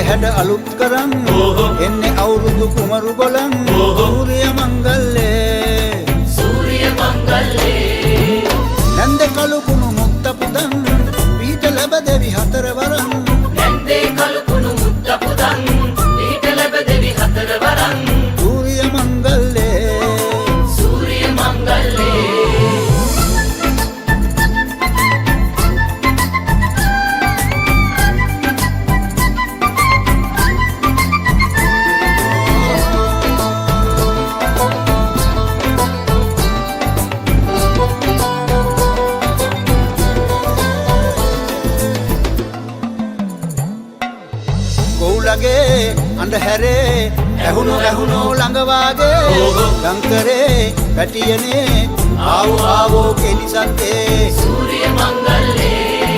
හැඩ අලුත් කරන් එන්නේ අවුරුදු කුමරු ගොලන් සූර්ය මංගල්ලේ නැන්දේ කළු කුණු මුක්ත පුදන් පීඨ ලැබ දෙවි හතර වරන් නැන්දේ කළු කුණු මුක්ත පුදන් පීඨ ලැබ දෙවි හතර වරන් සූර්ය මංගල්ලේ කෝලගේ අන්ධහැරේ ඇහුණු ළඟවාගේ ලංකරේ පැටියනේ ආවෝ කෙලිසත්තේ සූර්ය මංගල්ලේ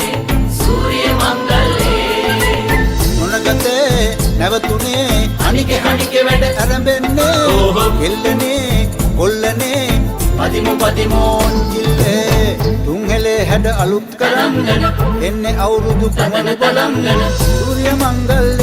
මොනගතේ නැවතුනේ හනිකේ වැඩ අරඹෙන්නේ කෙල්ලනේ කොල්ලනේ පදිමෝන් කිල්ලේ තුන්හෙලේ හැඩ අලුත් කරන් එන්නේ අවුරුදු කුමරු බලන් සූර්ය මංගල්ලේ